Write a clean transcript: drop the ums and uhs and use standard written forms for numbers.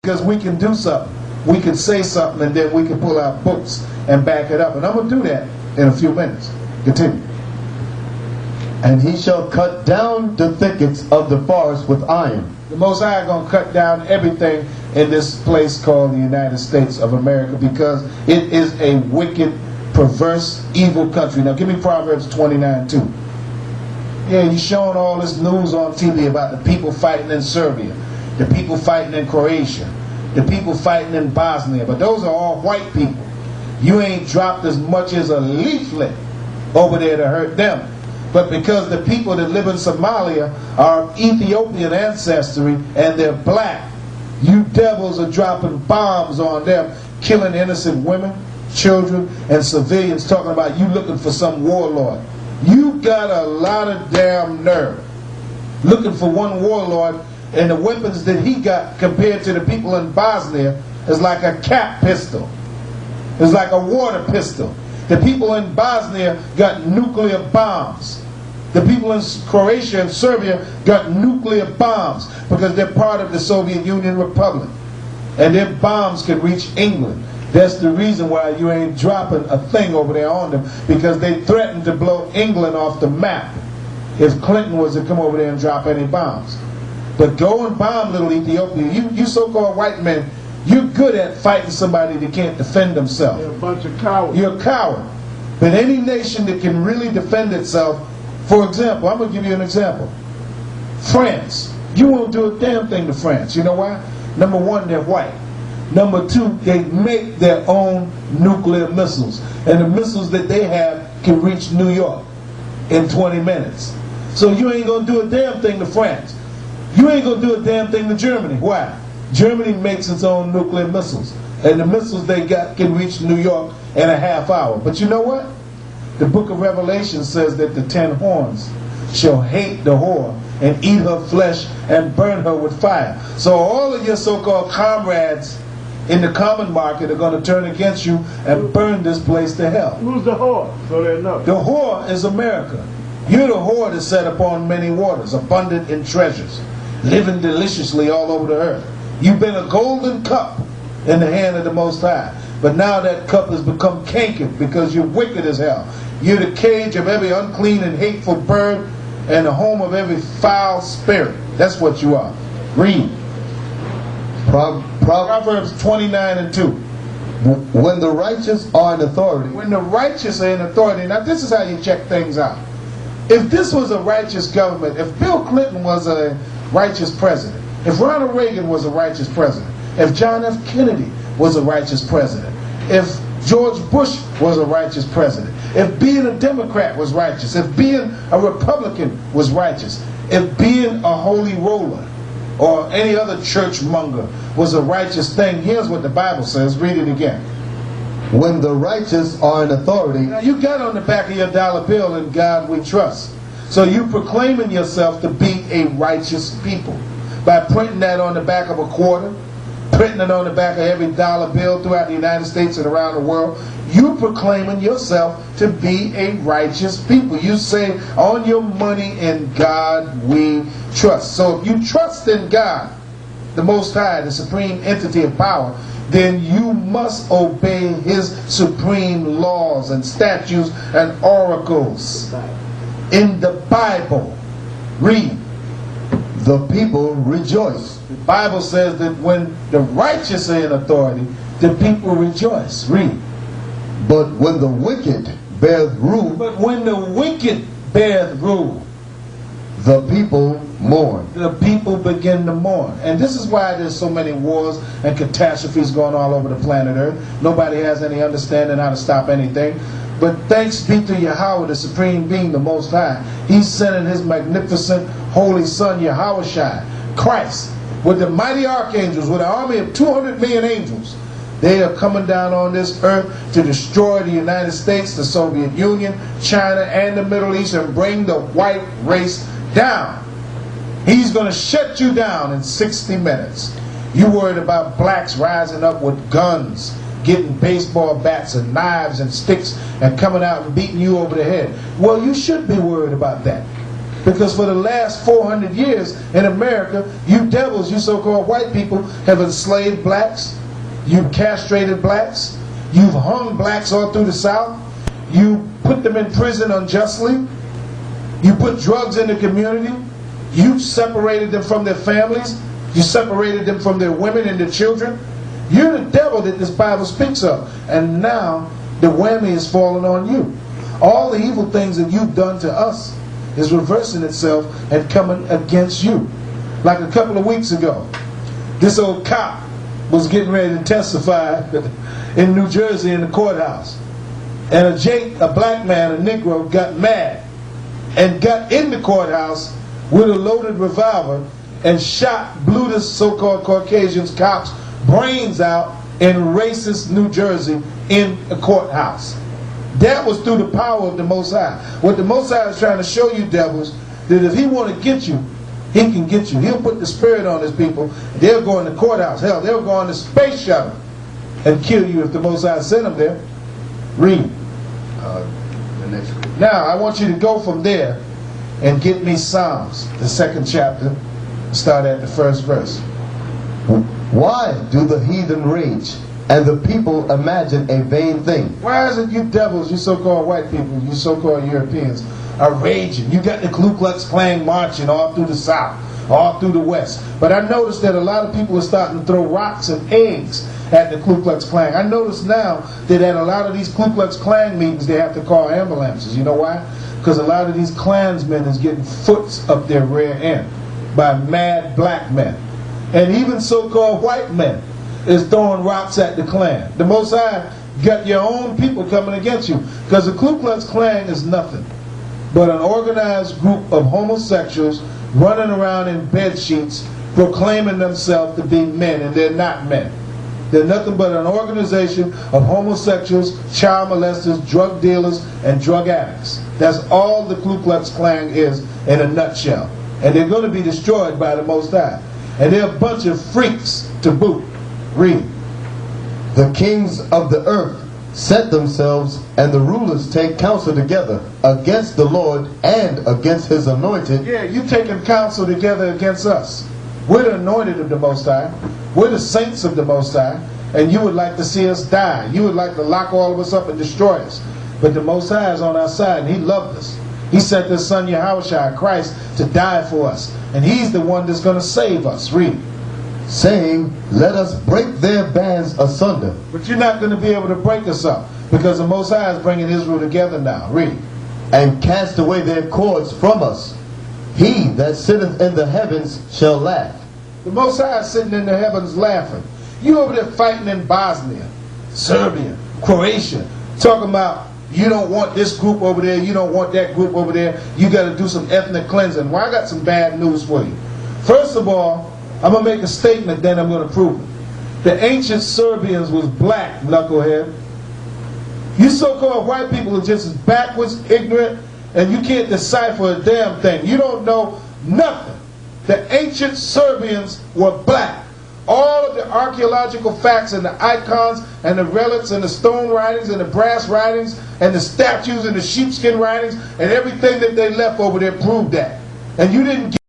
Because we can do something. We can say something and then we can pull out books and back it up. And I'm going to do that in a few minutes. Continue. And he shall cut down the thickets of the forest with iron. The Most High is going to cut down everything in this place called the United States of America because it is a wicked, perverse, evil country. Now give me Proverbs 29:2. Yeah, you're showing all this news on TV about the people fighting in Serbia, the people fighting in Croatia, the people fighting in Bosnia, but those are all white people. You ain't dropped as much as a leaflet over there to hurt them. But because the people that live in Somalia are of Ethiopian ancestry and they're black, you devils are dropping bombs on them, killing innocent women, children, and civilians, talking about you looking for some warlord. You got a lot of damn nerve looking for one warlord, and the weapons that he got compared to the people in Bosnia is like a cap pistol. It's like a water pistol. The people in Bosnia got nuclear bombs. The people in Croatia and Serbia got nuclear bombs because they're part of the Soviet Union Republic. And their bombs can reach England. That's the reason why you ain't dropping a thing over there on them, because they threatened to blow England off the map if Clinton was to come over there and drop any bombs. But go and bomb little Ethiopia. You so-called white men, you're good at fighting somebody that can't defend themselves. You're a bunch of cowards. You're a coward. But any nation that can really defend itself, for example, I'm going to give you an example. France. You won't do a damn thing to France. You know why? Number one, they're white. Number two, they make their own nuclear missiles. And the missiles that they have can reach New York in 20 minutes. So you ain't going to do a damn thing to France. You ain't going to do a damn thing to Germany. Why? Germany makes its own nuclear missiles. And the missiles they got can reach New York in a half hour. But you know what? The book of Revelation says that the 10 horns shall hate the whore and eat her flesh and burn her with fire. So all of your so-called comrades in the common market are going to turn against you and burn this place to hell. Who's the whore? So they know. The whore is America. You're the whore that sat upon many waters, abundant in treasures, living deliciously all over the earth. You've been a golden cup in the hand of the Most High. But now that cup has become cankered because you're wicked as hell. You're the cage of every unclean and hateful bird and the home of every foul spirit. That's what you are. Read. Proverbs 29:2. When the righteous are in authority. When the righteous are in authority. Now this is how you check things out. If this was a righteous government, if Bill Clinton was a righteous president, if Ronald Reagan was a righteous president, if John F. Kennedy was a righteous president, if George Bush was a righteous president, if being a Democrat was righteous, if being a Republican was righteous, if being a holy roller or any other churchmonger was a righteous thing, here's what the Bible says. Read it again. When the righteous are in authority. Now you got on the back of your dollar bill, "In God we trust." So you proclaiming yourself to be a righteous people by printing that on the back of a quarter, printing it on the back of every dollar bill throughout the United States and around the world. You proclaiming yourself to be a righteous people. You say, "On your money, in God we trust." So if you trust in God, the Most High, the supreme entity of power, then you must obey His supreme laws and statutes and oracles in the Bible. Read. The people rejoice. The Bible says that when the righteous are in authority, the people rejoice. Read. But when the wicked beareth rule. But when the wicked beareth rule, the people mourn. The people begin to mourn. And this is why there's so many wars and catastrophes going all over the planet Earth. Nobody has any understanding how to stop anything. But thanks be to Yahweh, the Supreme Being, the Most High. He's sending His magnificent Holy Son, Yahushua, Christ, with the mighty archangels, with an army of 200 million angels. They are coming down on this earth to destroy the United States, the Soviet Union, China, and the Middle East, and bring the white race down. He's going to shut you down in 60 minutes. You worried about blacks rising up with guns, getting baseball bats and knives and sticks and coming out and beating you over the head. Well, you should be worried about that. Because for the last 400 years in America, you devils, you so-called white people, have enslaved blacks. You've castrated blacks. You've hung blacks all through the South. You put them in prison unjustly. You put drugs in the community. You separated them from their families. You separated them from their women and their children. You're the devil that this Bible speaks of. And now the whammy is falling on you. All the evil things that you've done to us is reversing itself and coming against you. Like a couple of weeks ago, this old cop was getting ready to testify in New Jersey in the courthouse. And a black man, a Negro, got mad and got in the courthouse with a loaded revolver and blew this so-called Caucasian cop's brains out in racist New Jersey in a courthouse. That was through the power of the Most High. What the Most High is trying to show you, devils, that if he want to get you, he can get you. He'll put the spirit on his people. They'll go in the courthouse. Hell, they'll go on the space shuttle and kill you if the Most High sent them there. Read. The next one. Now, I want you to go from there and get me Psalms, the 2nd chapter. Start at the 1st verse. Why do the heathen rage, and the people imagine a vain thing? Why is it you devils, you so-called white people, you so-called Europeans, are raging? You got the Ku Klux Klan marching all through the South, all through the West. But I noticed that a lot of people are starting to throw rocks and eggs at the Ku Klux Klan. I notice now that at a lot of these Ku Klux Klan meetings, they have to call ambulances. You know why? Because a lot of these Klansmen is getting foots up their rear end by mad black men. And even so-called white men is throwing rocks at the Klan. The Most High got your own people coming against you. Because the Ku Klux Klan is nothing but an organized group of homosexuals running around in bed sheets proclaiming themselves to be men, and they're not men. They're nothing but an organization of homosexuals, child molesters, drug dealers, and drug addicts. That's all the Ku Klux Klan is in a nutshell. And they're going to be destroyed by the Most High. And they're a bunch of freaks to boot. Read. The kings of the earth set themselves, and the rulers take counsel together against the Lord and against his anointed. Yeah, you taking counsel together against us. We're the anointed of the Most High. We're the saints of the Most High. And you would like to see us die. You would like to lock all of us up and destroy us. But the Most High is on our side, and he loved us. He sent his son Yahushua, Christ, to die for us. And he's the one that's going to save us. Read. Saying, let us break their bands asunder. But you're not going to be able to break us up, because the Most High is bringing Israel together now. Read. And cast away their cords from us. He that sitteth in the heavens shall laugh. The Most High is sitting in the heavens laughing. You over there fighting in Bosnia, Serbia, Croatia, talking about you don't want this group over there, you don't want that group over there, you got to do some ethnic cleansing. Well, I got some bad news for you. First of all, I'm going to make a statement, then I'm going to prove it. The ancient Serbians was black, knucklehead. You so-called white people are just as backwards, ignorant, and you can't decipher a damn thing. You don't know nothing. The ancient Serbians were black. All of the archaeological facts and the icons and the relics and the stone writings and the brass writings and the statues and the sheepskin writings and everything that they left over there proved that. And you didn't get